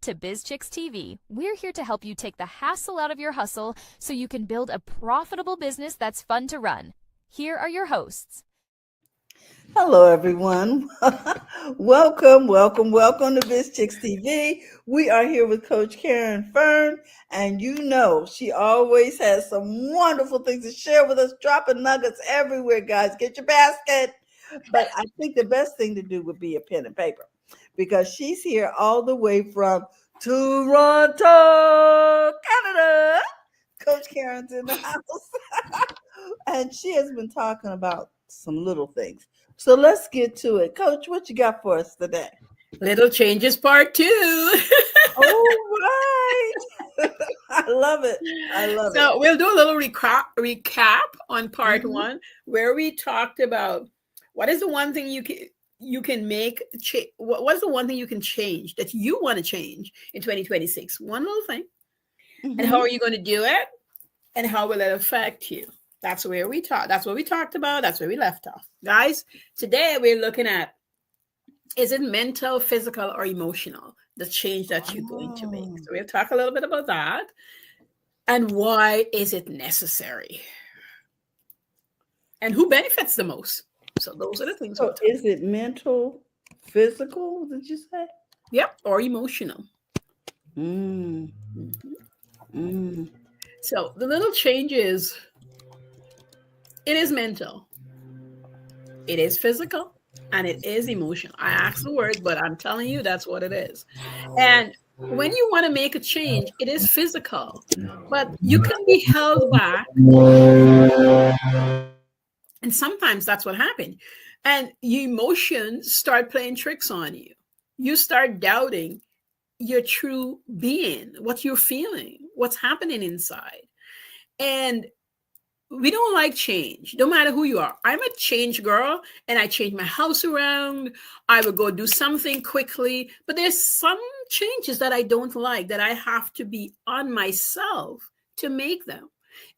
to Biz Chicks TV. We're here to help you take the hassle out of your hustle so you can build a profitable business that's fun to run. Here are your hosts. Hello, everyone. welcome to Biz Chicks TV. We are here with Coach Caren Fern, and you know she always has some wonderful things to share with us, dropping nuggets everywhere, guys. Get your basket. But I think the best thing to do would be a pen and paper because she's here all the way from Toronto, Canada. Coach Karen's in the house, and she has been talking about some little things. So let's get to it. Coach, what you got for us today? Little Changes Part 2. All right. I love it. So we'll do a little recap on Part 1, where we talked about what is the one thing you can make, what is the one thing you can change that you want to change in 2026? One little thing. And how are you going to do it? And how will it affect you? That's where we talked. That's what we talked about. That's where we left off. Guys, today we're looking at, is it mental, physical, or emotional, the change that you're going to make? So we'll talk a little bit about that. And why is it necessary? And who benefits the most? So those are the things. So is it mental, physical, did you say? Yep, or emotional. So the little changes, it is mental, it is physical, and it is emotional. I asked the word, but I'm telling you that's what it is. And when you want to make a change, it is physical, but you can be held back. And sometimes that's what happened. And your emotions start playing tricks on you. You start doubting your true being, what you're feeling, what's happening inside. And we don't like change, no matter who you are. I'm a change girl, and I change my house around. I would go do something quickly, but there's some changes that I don't like, that I have to be on myself to make them.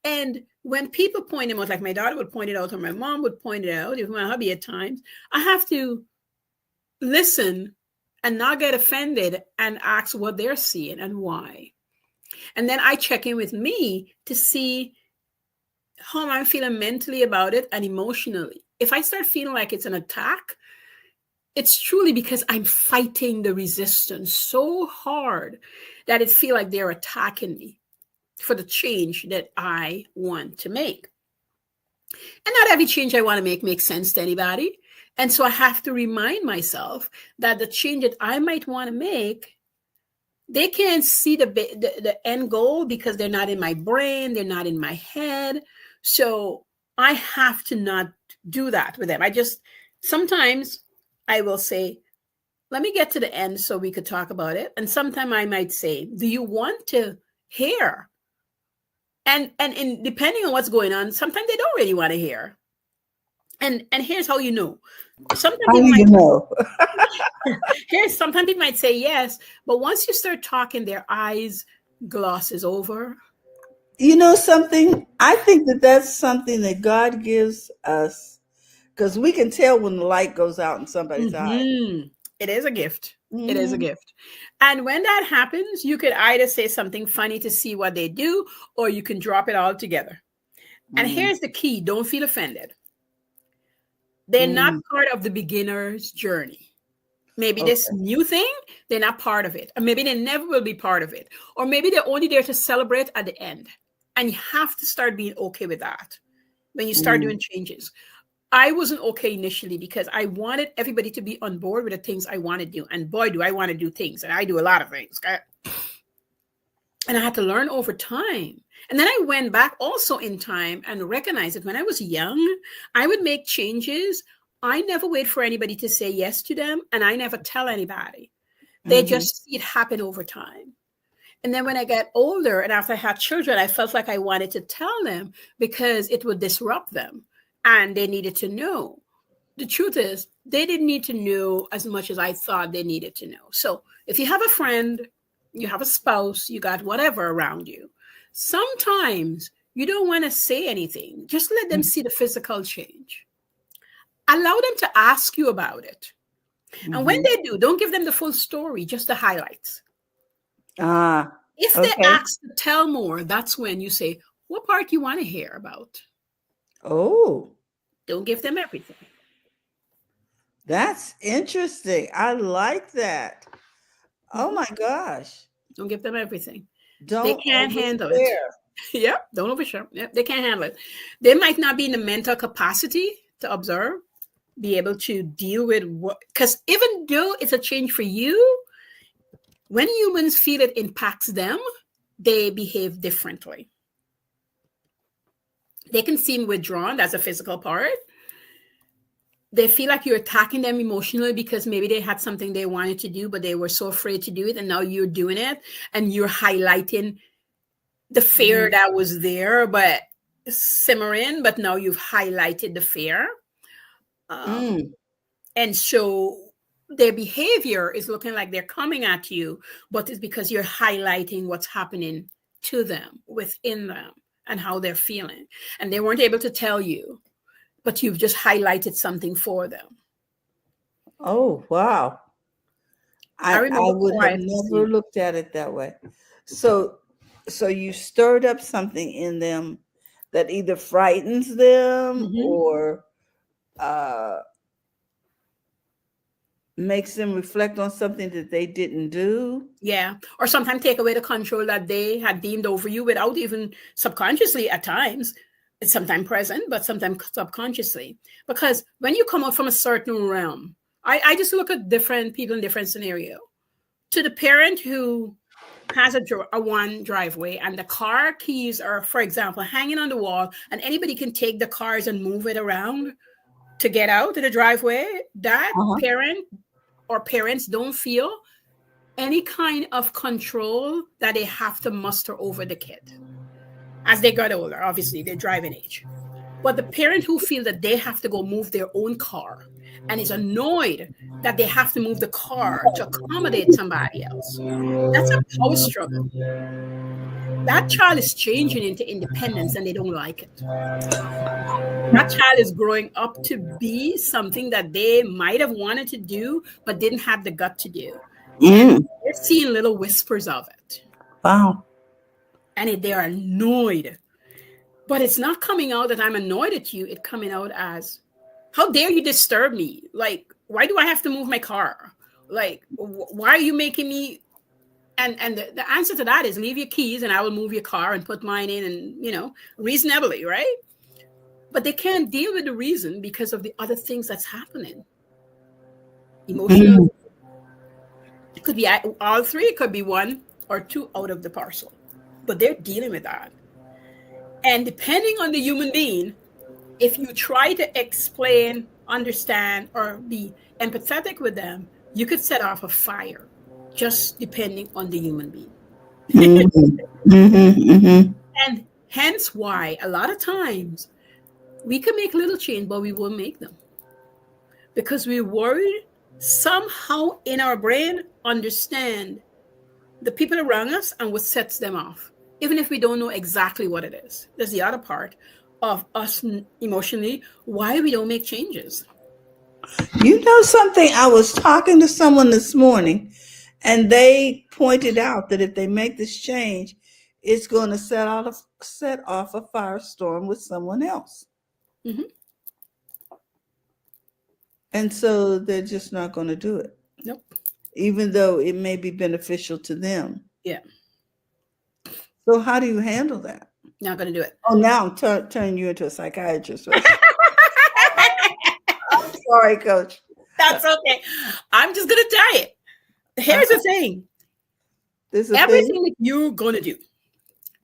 And when people point them out, like my daughter would point it out, or my mom would point it out, even my hubby at times, I have to listen and not get offended and ask what they're seeing and why. And then I check in with me to see how I'm feeling mentally about it and emotionally. If I start feeling like it's an attack, it's truly because I'm fighting the resistance so hard that it feels like they're attacking me for the change that I want to make. And not every change I want to make makes sense to anybody. And so I have to remind myself that the change that I might want to make, they can't see the end goal because they're not in my brain, they're not in my head. So I have to not do that with them. Sometimes I will say, let me get to the end so we could talk about it. And sometimes I might say, do you want to hear? And depending on what's going on, sometimes they don't really want to hear. And here's how you know. Sometimes people might say yes, but once you start talking, their eyes glosses over. You know something? I think that's something that God gives us, because we can tell when the light goes out in somebody's eye. It is a gift. It is a gift. And when that happens, you could either say something funny to see what they do, or you can drop it all together. And here's the key. Don't feel offended. They're not part of the beginner's journey. Maybe this new thing, they're not part of it. Or maybe they never will be part of it. Or maybe they're only there to celebrate at the end. And you have to start being okay with that when you start doing changes. I wasn't okay initially because I wanted everybody to be on board with the things I want to do. And boy, do I want to do things. And I do a lot of things. Okay? And I had to learn over time. And then I went back also in time and recognized that when I was young, I would make changes. I never wait for anybody to say yes to them. And I never tell anybody. They just see it happen over time. And then when I got older and after I had children, I felt like I wanted to tell them because it would disrupt them. And they needed to know. The truth is, they didn't need to know as much as I thought they needed to know. So if you have a friend, you have a spouse, you got whatever around you, sometimes you don't want to say anything. Just let them see the physical change. Allow them to ask you about it. And when they do, don't give them the full story, just the highlights. Ah, If they okay. ask to tell more, that's when you say, what part you want to hear about? Oh, Don't give them everything. that's interesting. I like that. Oh Mhm. my gosh. Don't give them everything. They Don't can't handle it. overshare. Yeah, don't overshare. Yeah, they can't handle it. They might not be in the mental capacity to observe, be able to deal with what, because even though it's a change for you, when humans feel it impacts them, they behave differently. They can seem withdrawn, that's a physical part. They feel like you're attacking them emotionally because maybe they had something they wanted to do, but they were so afraid to do it. And now you're doing it and you're highlighting the fear Mhm. that was there, but simmering, but now you've highlighted the fear. Um, Mm. and so their behavior is looking like they're coming at you, but it's because you're highlighting what's happening to them, within them, and how they're feeling. And they weren't able to tell you, but you've just highlighted something for them. Oh, wow. I I remember would have never quietly. looked at it that way. So so you stirred up something in them that either frightens them Mhm. or uh makes them reflect on something that they didn't do. Yeah. Or sometimes take away the control that they had deemed over you without even subconsciously at times. It's sometimes present, but sometimes subconsciously. Because when you come out from a certain realm, I just look at different people in different scenario. To the parent who has a one driveway and the car keys are, for example, hanging on the wall, and anybody can take the cars and move it around to get out to the driveway, that Uh-huh. parent or parents don't feel any kind of control that they have to muster over the kid. As they got older, obviously, they're driving age. But the parent who feel that they have to go move their own car and is annoyed that they have to move the car to accommodate somebody else, that's a power struggle. That child is changing into independence and they don't like it. That child is growing up to be something that they might have wanted to do, but didn't have the gut to do. And Mm. they're seeing little whispers of it. Wow. And they are annoyed. But it's not coming out that I'm annoyed at you. It's coming out as, how dare you disturb me? Like, why do I have to move my car? Like, why are you making me? And the answer to that is leave your keys and I will move your car and put mine in and, reasonably, right? But they can't deal with the reason because of the other things that's happening. Emotional, Mm. it could be all three, it could be one or two out of the parcel. But they're dealing with that. And depending on the human being, if you try to explain, understand, or be empathetic with them, you could set off a fire just depending on the human being. Mhm. Mhm. Mhm. And hence why a lot of times we can make little change, but we won't make them because we're worried somehow in our brain understand the people around us and what sets them off, even if we don't know exactly what it is. There's the other part of us emotionally, why we don't make changes. You know something? I was talking to someone this morning and they pointed out that if they make this change, it's going to set off a firestorm with someone else. Mm-hmm. And so they're just not going to do it, Nope. even though it may be beneficial to them. Yeah. So how do you handle that? Not going to do it. Oh, now I'm turning you into a psychiatrist. Right? I'm sorry, coach. That's okay. I'm just going to tell you. Here's the Uh-huh. thing. This is a thing. Everything that you're going to do,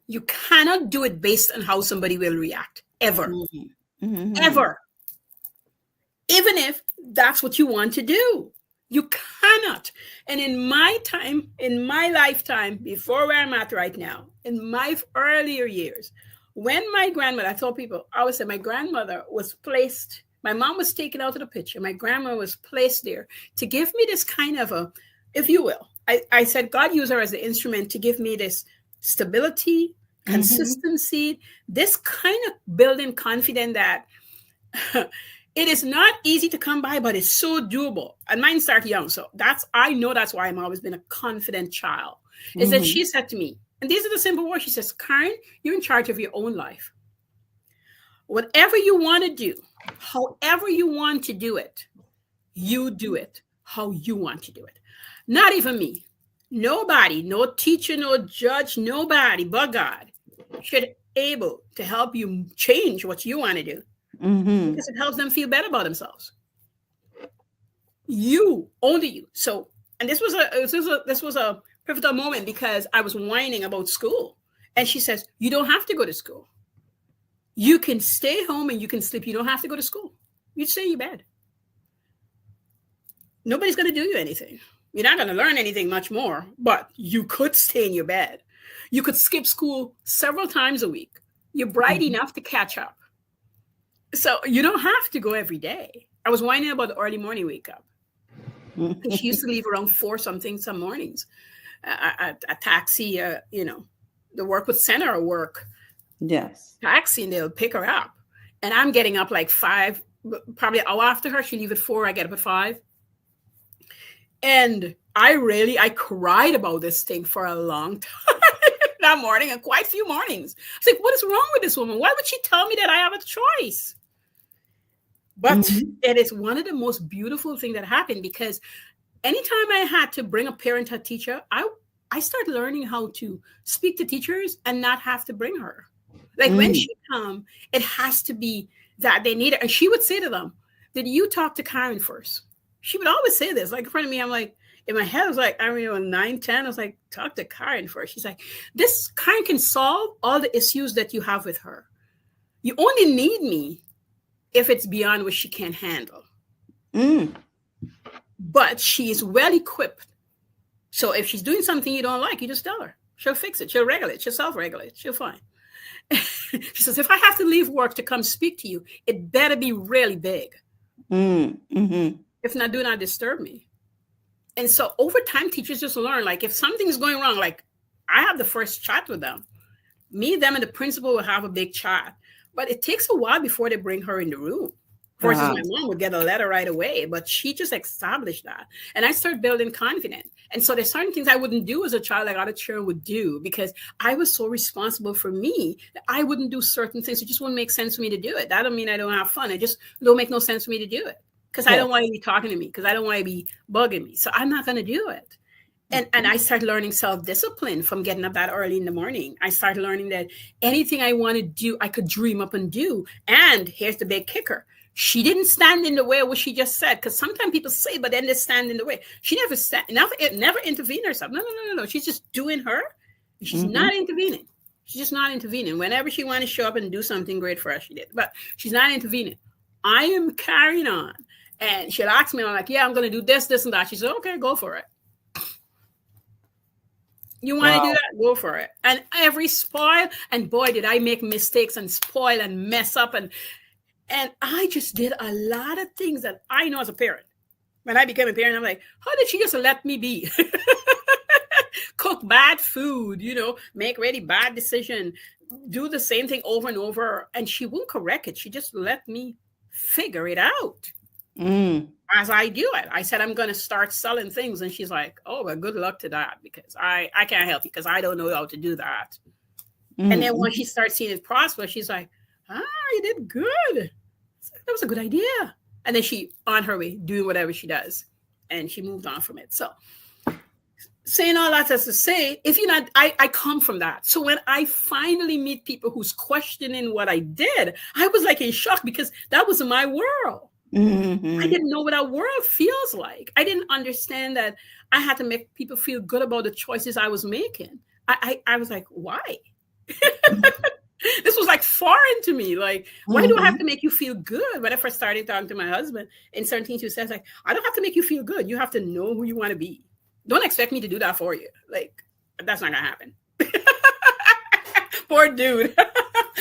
you cannot do it based on how somebody will react. Ever. Mhm. Mhm. Ever. Even if that's what you want to do. You cannot. And in my time, in my lifetime, before where I'm at right now, in my earlier years, when my grandmother, I told people, I always say my grandmother was placed, my mom was taken out of the picture. My grandma was placed there to give me this kind of a, if you will, I said, God used her as the instrument to give me this stability, Mhm. consistency, this kind of building confidence that It is not easy to come by, but it's so doable. And mine start young. So I know that's why I've always been a confident child. Is that she said to me, and these are the simple words. She says, Caren, you're in charge of your own life. Whatever you want to do, however you want to do it, you do it how you want to do it. Not even me. Nobody, no teacher, no judge, nobody but God should able to help you change what you want to do. Because it helps them feel better about themselves. You, only you. So, and this was a pivotal moment because I was whining about school. And she says, you don't have to go to school. You can stay home and you can sleep. You don't have to go to school. You stay in your bed. Nobody's going to do you anything. You're not going to learn anything much more, but you could stay in your bed. You could skip school several times a week. You're bright enough to catch up. So you don't have to go every day. I was whining about the early morning wake up. She used to leave around 4 something some mornings. A taxi, the work would send her work. Yes. Taxi, and they'll pick her up. And I'm getting up like 5, probably an hour after her. She leave at 4, I get up at 5. And I cried about this thing for a long time that morning, and quite a few mornings. I was like, what is wrong with this woman? Why would she tell me that I have a choice? But it is one of the most beautiful things that happened, because anytime I had to bring a parent or teacher, I started learning how to speak to teachers and not have to bring her. Like when she come, it has to be that they need her. And she would say to them, did you talk to Caren first? She would always say this, like in front of me. I'm like, in my head, I was like, 9, 10, I was like, talk to Caren first. She's like, this Caren can solve all the issues that you have with her. You only need me if it's beyond what she can handle. But she is well equipped. So if she's doing something you don't like, you just tell her. She'll fix it. She'll regulate. She'll self-regulate. She'll fine. She says, if I have to leave work to come speak to you, it better be really big. If not, do not disturb me. And so over time, teachers just learn, like if something's going wrong, like I have the first chat with them. Me, them, and the principal will have a big chat. But it takes a while before they bring her in the room. Versus my mom would get a letter right away, but she just established that. And I started building confidence. And so there's certain things I wouldn't do as a child like other children would do, because I was so responsible for me that I wouldn't do certain things. It just wouldn't make sense for me to do it. That don't mean I don't have fun. It just don't make no sense for me to do it, because I don't want you to be talking to me, because I don't want you to be bugging me. So I'm not going to do it. And I started learning self-discipline from getting up that early in the morning. I started learning that anything I want to do, I could dream up and do. And here's the big kicker. She didn't stand in the way of what she just said, because sometimes people say, but then they stand in the way. She never intervened herself. No. She's just doing her. She's not intervening. She's just not intervening. Whenever she wanted to show up and do something great for us, she did. But she's not intervening. I am carrying on. And she'll ask me, I'm like, yeah, I'm going to do this, this, and that. She said, okay, go for it. You want to do that? Go for it. And every spoil, and boy, did I make mistakes and spoil and mess up. And I just did a lot of things that I know as a parent. When I became a parent, I'm like, how did she just let me be? Cook bad food, make really bad decision, do the same thing over and over. And she won't correct it. She just let me figure it out. As I do it. I said, I'm going to start selling things. And she's like, oh, well, good luck to that, because I can't help you, because I don't know how to do that. And then when she starts seeing it prosper, she's like, you did good. That was a good idea. And then she on her way doing whatever she does. And she moved on from it. So saying all that as to say, if you're not, I come from that. So when I finally meet people who's questioning what I did, I was like in shock, because that was my world. I didn't know what our world feels like. I didn't understand that I had to make people feel good about the choices I was making. I was like, why? This was like foreign to me. Like, why do I have to make you feel good? When I first started talking to my husband, in certain things, he says, like, I don't have to make you feel good. You have to know who you want to be. Don't expect me to do that for you. Like, that's not going to happen. Poor dude.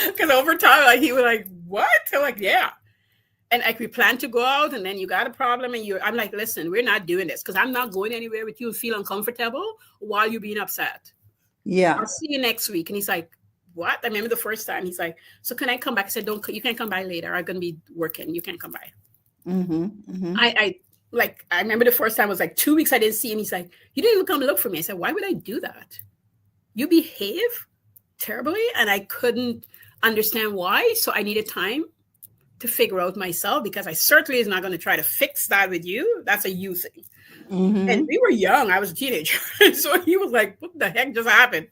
Because over time, like, he was like, what? I'm like, yeah. And like, we plan to go out, and then you got a problem, and I'm like, listen, we're not doing this, because I'm not going anywhere with you and feel uncomfortable while you're being upset. Yeah. I'll see you next week. And he's like, what? I remember the first time he's like, so can I come back? I said, you can't come by later. I'm going to be working. You can't come by. Mm-hmm. Mm-hmm. I remember the first time was like 2 weeks I didn't see him. He's like, you didn't even come look for me. I said, why would I do that? You behave terribly, and I couldn't understand why. So I needed time to figure out myself, because I certainly is not going to try to fix that with you. That's a you thing. And Mm-hmm. we were young. I was a teenager. So he was like, what the heck just happened?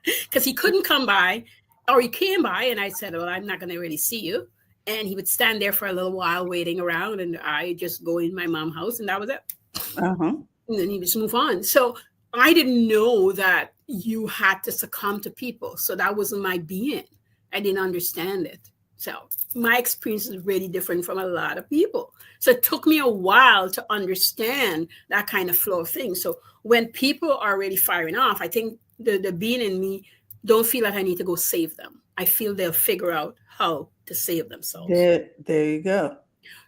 Because he couldn't come by, or he came by, and I said, well, I'm not going to really see you. And he would stand there for a little while waiting around, and I just go in my mom's house, and that was it. Uh-huh. And then he would just move on. So I didn't know that you had to succumb to people. So that wasn't my being. I didn't understand it. So my experience is really different from a lot of people. So it took me a while to understand that kind of flow of things. So when people are really firing off, I think the being in me don't feel like I need to go save them. I feel they'll figure out how to save themselves. There you go.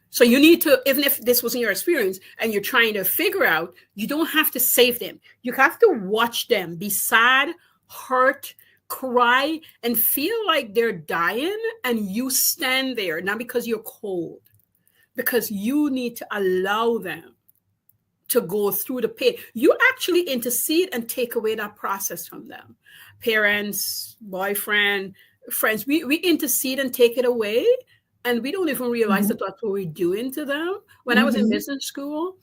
So you need to, even if this wasn't your experience and you're trying to figure out, you don't have to save them. You have to watch them be sad, hurt, cry, and feel like they're dying. And you stand there, not because you're cold, because you need to allow them to go through the pain. You actually intercede and take away that process from them. Parents, boyfriend, friends, we intercede and take it away. And we don't even realize that that's what we're doing to them. When I was in business school,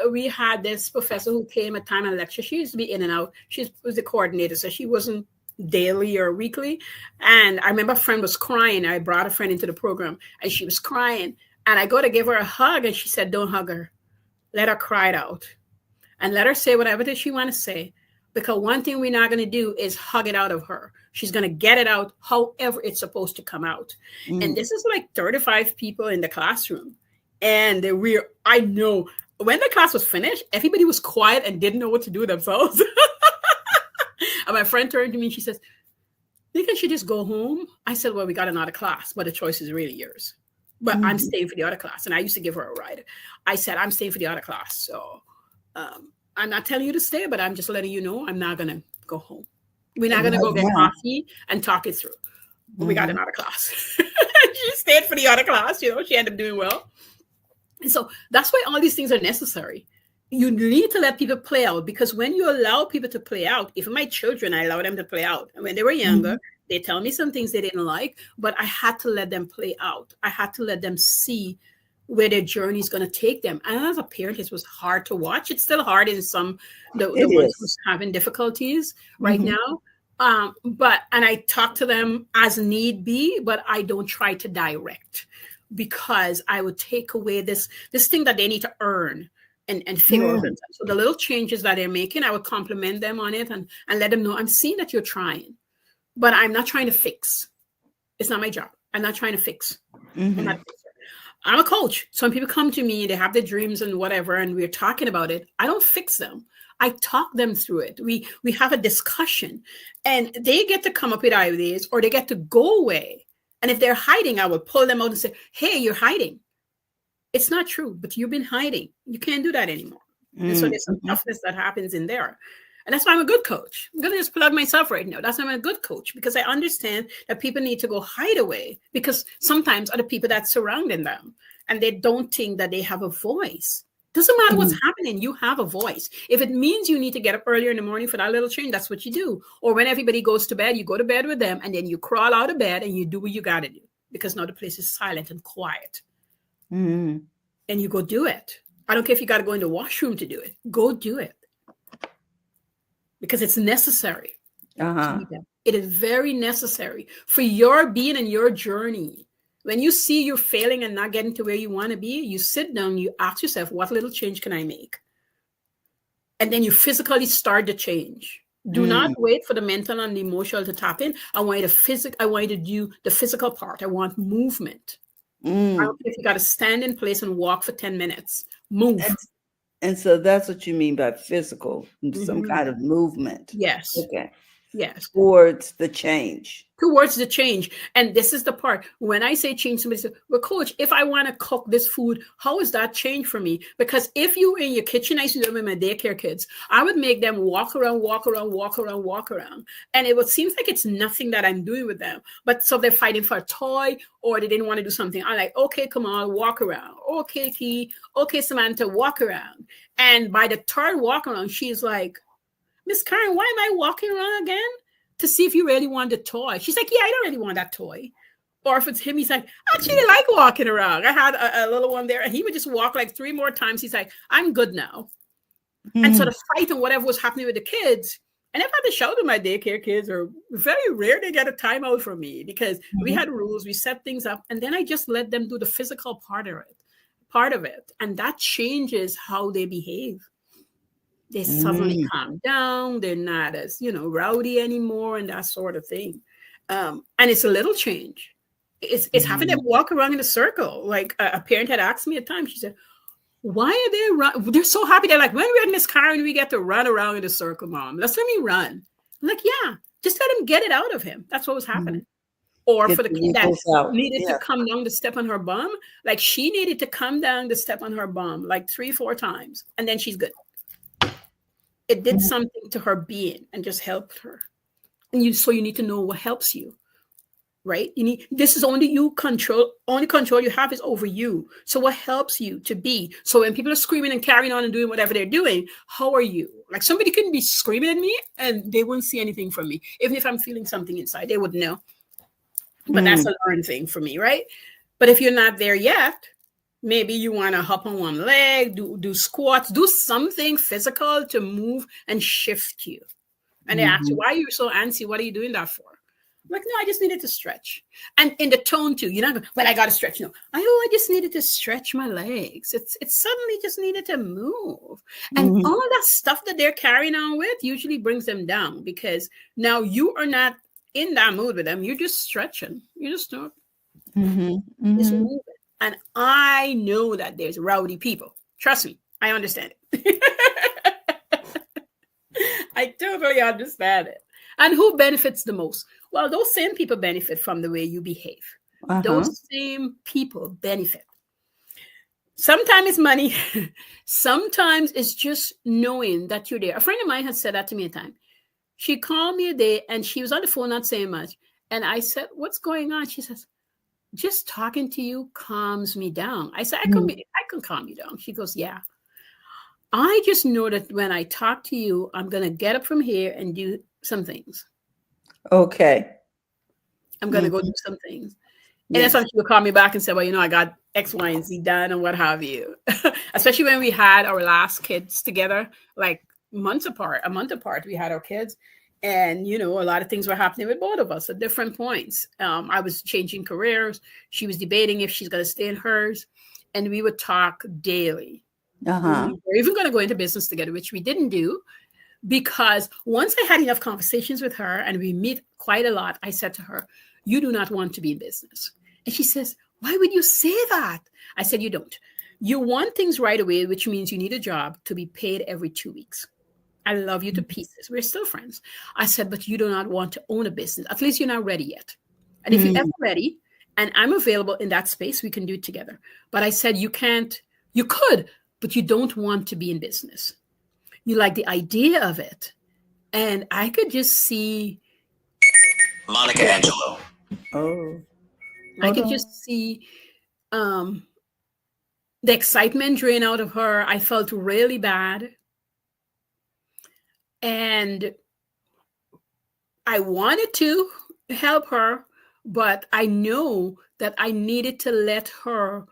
we had this professor who came at time and lecture. She used to be in and out. She was the coordinator, so she wasn't daily or weekly. And I remember a friend was crying. I brought a friend into the program, and she was crying. And I go to give her a hug, and she said, don't hug her. Let her cry it out. And let her say whatever it is she want to say. Because one thing we're not going to do is hug it out of her. She's going to get it out however it's supposed to come out. And this is like 35 people in the classroom. And I know when the class was finished, everybody was quiet and didn't know what to do with themselves. And my friend turned to me, she says, think I should just go home? I said, well, we got another class, but the choice is really yours. But I'm staying for the other class. And I used to give her a ride. I said, I'm staying for the other class. So I'm not telling you to stay, but I'm just letting you know I'm not going to go home. We're not going to go get coffee and talk it through. We got another class. She stayed for the other class. She ended up doing well. And so that's why all these things are necessary. You need to let people play out, because when you allow people to play out, even my children, I allow them to play out. And when they were younger, they tell me some things they didn't like, but I had to let them play out. I had to let them see where their journey is going to take them. And as a parent, it was hard to watch. It's still hard in the ones who's having difficulties right now. And I talk to them as need be, but I don't try to direct, because I would take away this thing that they need to earn and figure out. So the little changes that they're making, I would compliment them on it and let them know, I'm seeing that you're trying, but I'm not trying to fix. It's not my job. I'm not trying to fix. I'm a coach. So when people come to me, they have their dreams and whatever, and we're talking about it, I don't fix them. I talk them through it. We have a discussion, and they get to come up with ideas, or they get to go away. And if they're hiding, I will pull them out and say, hey, you're hiding. It's not true, but you've been hiding. You can't do that anymore. And so there's some toughness that happens in there. And that's why I'm a good coach. I'm going to just plug myself right now. That's why I'm a good coach, because I understand that people need to go hide away, because sometimes other people that surrounding them, and they don't think that they have a voice. Doesn't matter what's happening. You have a voice. If it means you need to get up earlier in the morning for that little change, that's what you do. Or when everybody goes to bed, you go to bed with them, and then you crawl out of bed and you do what you got to do, because now the place is silent and quiet. And you go do it. I don't care if you got to go in the washroom to do it. Go do it. Because it's necessary. It is very necessary for your being and your journey. When you see you're failing and not getting to where you want to be, you sit down, you ask yourself, what little change can I make? And then you physically start the change. Do not wait for the mental and the emotional to tap in. I want you to do the physical part. I want movement. I don't care if you got to stand in place and walk for 10 minutes. Move. And so that's what you mean by physical, some kind of movement. Yes. Okay. Yes. towards the change. Towards the change. And this is the part when I say change, somebody says, well, coach, if I want to cook this food, how is that change for me? Because if you in your kitchen, I used to do it with my daycare kids, I would make them walk around, walk around, walk around, walk around. And it would seem like it's nothing that I'm doing with them. But so they're fighting for a toy or they didn't want to do something. I'm like, okay, come on, walk around. Okay, Key. Okay, Samantha, walk around. And by the third walk around, she's like, Miss Caren, why am I walking around again? To see if you really want the toy. She's like, yeah, I don't really want that toy. Or if it's him, he's like, I actually like walking around. I had a little one there, and he would just walk like 3 more times. He's like, I'm good now. Mm-hmm. And so the fight and whatever was happening with the kids, I never had to shout at my daycare kids, or very rare they get a timeout from me because we had rules, we set things up, and then I just let them do the physical part of it. And that changes how they behave. They suddenly calm down. They're not as, rowdy anymore and that sort of thing. And it's a little change. It's having them walk around in a circle. Like a parent had asked me at times, she said, why are they they're so happy. They're like, when we're in Miss Caren, we get to run around in a circle, Mom. Let's let me run. I'm like, yeah, just let him get it out of him. That's what was happening. Or Get for the kid that needed to come down to step on her bum, like she needed to come down to step on her bum like 3-4 times, and then she's good. It did something to her being and just helped her. And so you need to know what helps you, right? This is only control you have is over you. So what helps you to be? So when people are screaming and carrying on and doing whatever they're doing, how are you? Like somebody couldn't be screaming at me and they wouldn't see anything from me. Even if I'm feeling something inside, they wouldn't know. But that's a learned thing for me, right? But if you're not there yet, maybe you want to hop on one leg, do squats, do something physical to move and shift you. And they ask you, why are you so antsy? What are you doing that for? I'm like, no, I just needed to stretch. And in the tone too, you're not going, well, I got to stretch. No, I just needed to stretch my legs. It suddenly just needed to move. And all that stuff that they're carrying on with usually brings them down because now you are not in that mood with them. You're just stretching. You're just not. Just moving. And I know that there's rowdy people. Trust me, I understand it. I totally understand it. And who benefits the most? Well, those same people benefit from the way you behave. Those same people benefit. Sometimes it's money. Sometimes it's just knowing that you're there. A friend of mine had said that to me a time. She called me a day and she was on the phone not saying much. And I said, what's going on? She says, just talking to you calms me down. I said, I can calm you down. She goes, yeah. I just know that when I talk to you, I'm going to get up from here and do some things. Okay. I'm going to go do some things. And then sometimes she would call me back and say, well, I got X, Y, and Z done and what have you. Especially when we had our last kids together, like a month apart, we had our kids. And, a lot of things were happening with both of us at different points. I was changing careers. She was debating if she's going to stay in hers. And we would talk daily. We're even going to go into business together, which we didn't do. Because once I had enough conversations with her and we meet quite a lot, I said to her, you do not want to be in business. And she says, why would you say that? I said, you don't. You want things right away, which means you need a job to be paid every 2 weeks. I love you to pieces. We're still friends. I said, but you do not want to own a business. At least you're not ready yet. And if you're ever ready and I'm available in that space, we can do it together. But I said, you could, but you don't want to be in business. You like the idea of it. And I could just see Monica Angelo. I could just see the excitement drain out of her. I felt really bad. And I wanted to help her, but I know that I needed to let her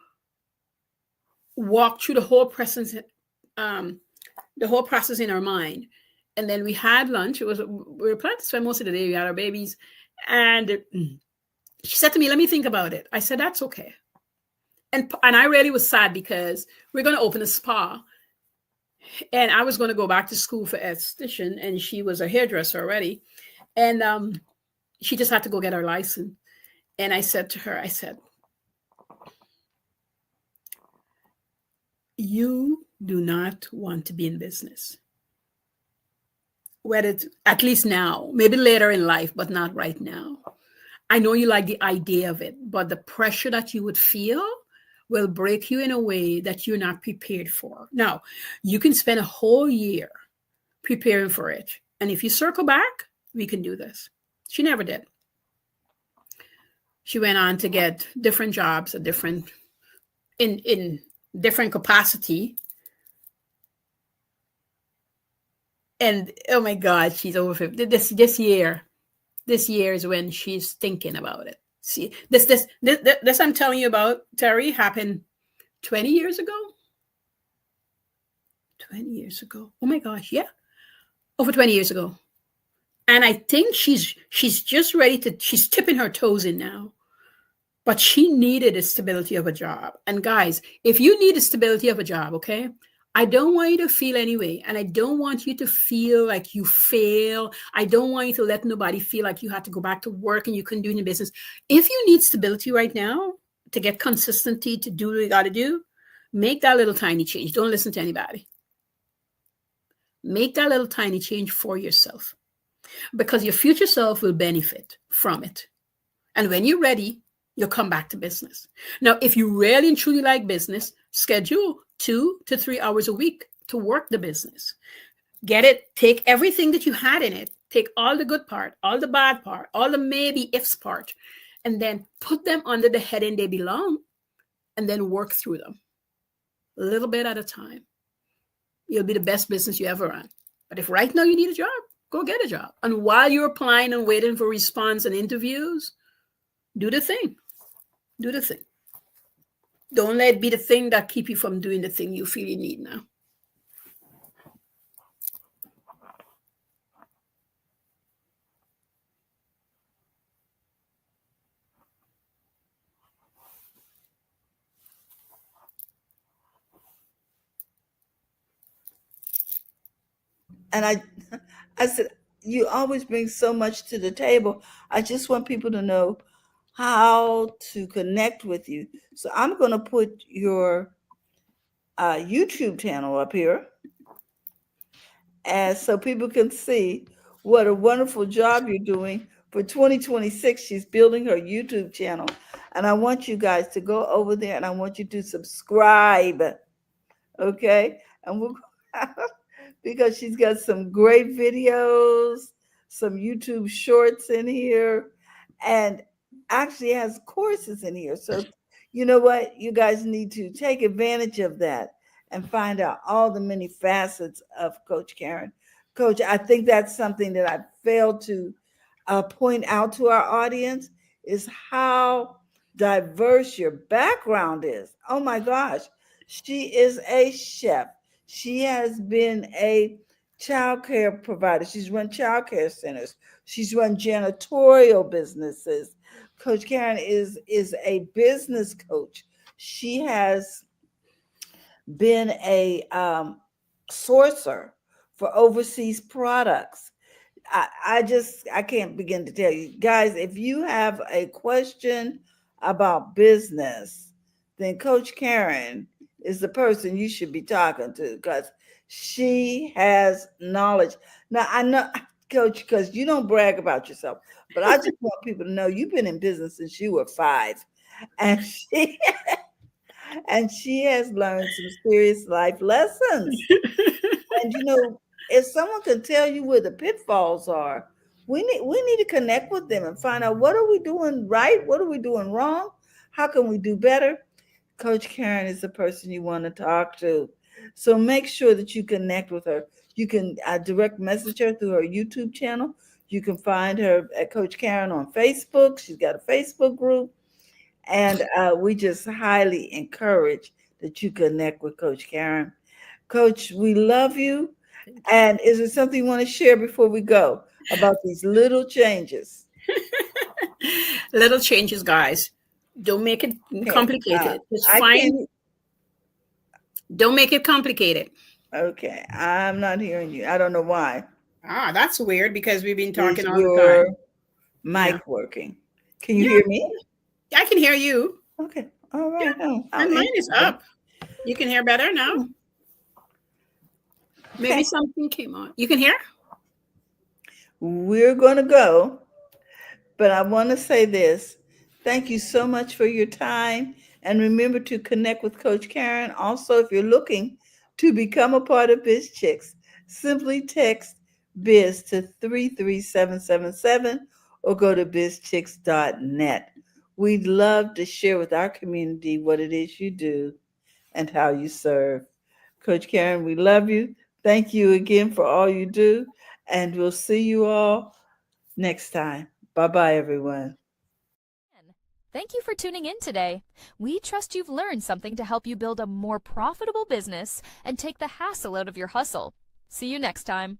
walk through the whole process in her mind. And then we had lunch. We were planning to spend most of the day. We had our babies. And she said to me, let me think about it. I said, that's okay. And I really was sad because we're going to open a spa. And I was going to go back to school for esthetician, and she was a hairdresser already. And she just had to go get her license. And I said to her, you do not want to be in business. whether it's at least now, maybe later in life, but not right now. I know you like the idea of it, but the pressure that you would feel will break you in a way that you're not prepared for. Now, you can spend a whole year preparing for it. And if you circle back, we can do this. She never did. She went on to get different jobs at different in different capacity. And oh my God, she's over 50. This year is when she's thinking about it. See, this I'm telling you about, Terry, happened 20 years ago. 20 years ago. Oh my gosh, yeah. Over 20 years ago. And I think she's just ready to, she's tipping her toes in now. But she needed the stability of a job. And guys, if you need the stability of a job, okay, I don't want you to feel anyway. And I don't want you to feel like you fail. I don't want you to let nobody feel like you had to go back to work and you couldn't do any business. If you need stability right now to get consistency to do what you got to do, make that little tiny change. Don't listen to anybody. Make that little tiny change for yourself, because your future self will benefit from it. And when you're ready, you'll come back to business. Now, if you really and truly like business, schedule 2 to 3 hours a week to work the business. Get it, take everything that you had in it, take all the good part, all the bad part, all the maybe ifs part, and then put them under the heading they belong, and then work through them a little bit at a time. You'll be the best business you ever run. But if right now you need a job, go get a job. And while you're applying and waiting for response and interviews, do the thing. Do the thing. Don't let it be the thing that keep you from doing the thing you feel you need now. And I said, you always bring so much to the table. I just want people to know how to connect with you. So I'm going to put your YouTube channel up here, and so people can see what a wonderful job you're doing. For 2026, she's building her YouTube channel. And I want you guys to go over there and I want you to subscribe. Okay? And we'll because she's got some great videos, some YouTube shorts in here, and actually has courses in here. So, you know what? You guys need to take advantage of that and find out all the many facets of Coach Caren. Coach, I think that's something that I failed to point out to our audience is how diverse your background is. Oh my gosh. She is a chef. She has been a child care provider. She's run child care centers. She's run janitorial businesses. Coach Caren is a business coach. She has been a sourcer for overseas products. I can't begin to tell you guys, if you have a question about business, then Coach Caren is the person you should be talking to, because she has knowledge. Now I know, Coach, because you don't brag about yourself, but I just want people to know you've been in business since you were 5, and she has learned some serious life lessons. And you know, if someone can tell you where the pitfalls are, we need to connect with them and find out, what are we doing right? What are we doing wrong? How can we do better? Coach Caren is the person you want to talk to. So make sure that you connect with her. You can direct message her through her YouTube channel. You can find her at Coach Caren on Facebook. She's got a Facebook group. And we just highly encourage that you connect with Coach Caren. Coach, we love you. And is there something you want to share before we go about these little changes? Little changes, guys. Don't make it complicated. Just find. Don't make it complicated. Okay, I'm not hearing you. I don't know why. That's weird, because we've been talking all the time. Mic working? Can you hear me? I can hear you. Okay, all right. Yeah. And mine is up. You can hear better now. Maybe something came on. You can hear? we're going to go. But I want to say this. Thank you so much for your time. And remember to connect with Coach Caren. Also, if you're looking to become a part of Biz Chicks, simply text biz to 33777 or go to bizchicks.net. We'd love to share with our community what it is you do and how you serve. Coach Caren, we love you. Thank you again for all you do. And we'll see you all next time. Bye-bye, everyone. Thank you for tuning in today. We trust you've learned something to help you build a more profitable business and take the hassle out of your hustle. See you next time.